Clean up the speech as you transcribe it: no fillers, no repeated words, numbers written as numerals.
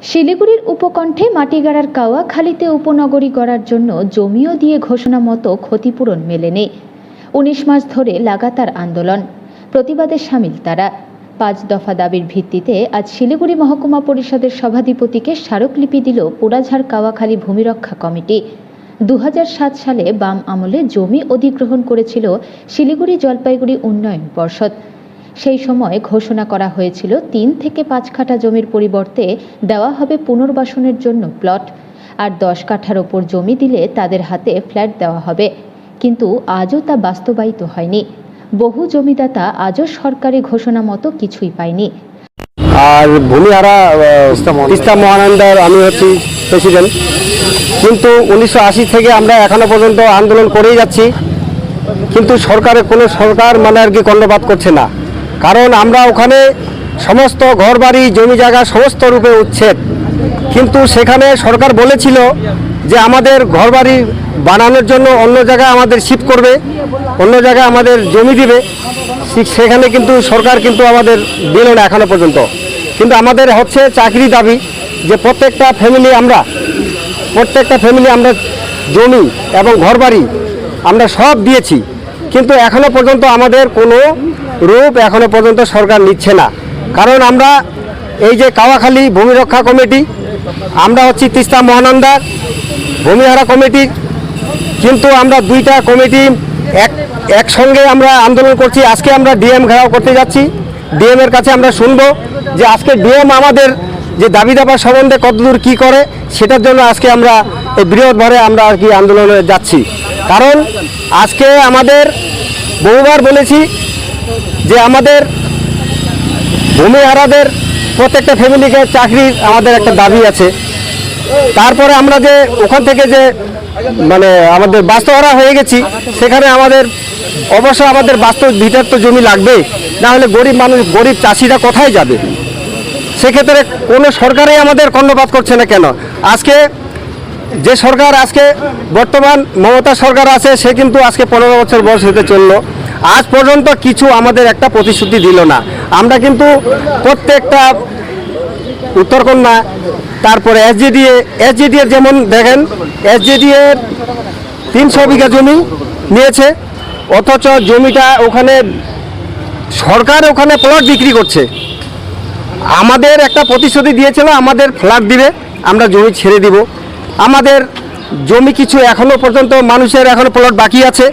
শিলিগুড়ির উপকণ্ঠে মাটিগাড়ার কাওয়াখালীতে উপনগরী গড়ার জন্য জমিও দিয়ে ঘোষণা মতো ক্ষতিপূরণ মেলেনি। ১৯ মাস ধরে লাগাতার আন্দোলন, প্রতিবাদে সামিল তারা। ৫ দফা দাবির ভিত্তিতে আজ শিলিগুড়ি মহকুমা পরিষদের সভাধিপতিকে স্মারকলিপি দিল পোড়াঝাড় কাওয়াখালী ভূমিরক্ষা কমিটি। ২০০৭ সালে বাম আমলে জমি অধিগ্রহণ করেছিল শিলিগুড়ি জলপাইগুড়ি উন্নয়ন পর্ষদ। সেই সময় ঘোষণা করা হয়েছিল ৩ থেকে ৫ কাঠা জমির পরিবর্তে দেওয়া হবে পুনর্বাসনের জন্য প্লট, আর ১০ কাঠার ওপর জমি দিলে তাদের হাতে ফ্ল্যাট দেওয়া হবে। কিন্তু আজও তা বাস্তবায়িত হয়নি। বহু জমিদাতা আজও সরকারি ঘোষণা মতো কিছুই পায়নি। আর ভূমিহারা তিস্তা মহানন্দার আমি হচ্ছি প্রেসিডেন্ট, কিন্তু ১৯৮০ থেকে আমরা এখনো পর্যন্ত আন্দোলন করেই যাচ্ছি, কিন্তু সরকারের কোনো সরকার আর কি কর্ণপাত করছে না। কারণ আমরা ওখানে সমস্ত ঘরবাড়ি জমি জায়গা সমস্ত রূপে উচ্ছেদ, কিন্তু সেখানে সরকার বলেছিল যে আমাদের ঘরবাড়ি বানানোর জন্য অন্য জায়গায় আমাদের শিফট করবে, অন্য জায়গায় আমাদের জমি দিবে। সেখানে কিন্তু সরকার কিন্তু আমাদের দিল না এখনো পর্যন্ত। কিন্তু আমাদের হচ্ছে চাকরি দাবি যে প্রত্যেকটা ফ্যামিলি আমরা জমি এবং ঘরবাড়ি আমরা সব দিয়েছি, কিন্তু এখনো পর্যন্ত আমাদের কোনো রূপ এখনো পর্যন্ত সরকার নিচ্ছে না। কারণ আমরা এই যে কাওয়াখালী ভূমিরক্ষা কমিটি, আমরা হচ্ছি তিস্তা মহানন্দা ভূমিহারা কমিটি, কিন্তু আমরা দুইটা কমিটি একসঙ্গে আমরা আন্দোলন করছি। আজকে আমরা ডিএম ঘেরাও করতে যাচ্ছি, ডিএম এর কাছে আমরা শুনবো যে আজকে ডিএম আমাদের যে দাবি দাবা সম্বন্ধে কতদূর কি করে, সেটার জন্য আজকে আমরা এই বৃহৎভাবে আমরা আর কি আন্দোলনে যাচ্ছি। কারণ আজকে আমাদের বহুবার বলেছি যে আমাদের ভূমিহারাদের প্রত্যেকটা ফ্যামিলিকে চাকরির আমাদের একটা দাবি আছে। তারপরে আমরা যে ওখান থেকে যে আমাদের বাস্তবহারা হয়ে গেছি, সেখানে আমাদের অবশ্য আমাদের বাস্তব ভিটার তো জমি লাগবে, না হলে গরিব মানুষ গরিব চাষিরা কোথায় যাবে? সেক্ষেত্রে কোনো সরকারই আমাদের কর্ণপাত করছে না কেন? আজকে যে সরকার আজকে বর্তমান মমতা সরকার আছে, সে কিন্তু আজকে ১৫ বছর বয়স হতে চললো, আজ পর্যন্ত কিছু আমাদের একটা প্রতিশ্রুতি দিল না। আমরা কিন্তু প্রত্যেকটা উত্তরকন্যা, তারপরে এসজিডি এর যেমন দেখেন, এসজিডি এর ৩০০ বিঘা জমি নিয়েছে, অথচ জমিটা ওখানে সরকার ওখানে প্লট বিক্রি করছে। আমাদের একটা প্রতিশ্রুতি দিয়েছিল আমাদের ফ্ল্যাট দিবে, আমরা জমি ছেড়ে দিব। আমাদের জমি কিছু এখনো পর্যন্ত মানুষের এখনো প্লট বাকি আছে।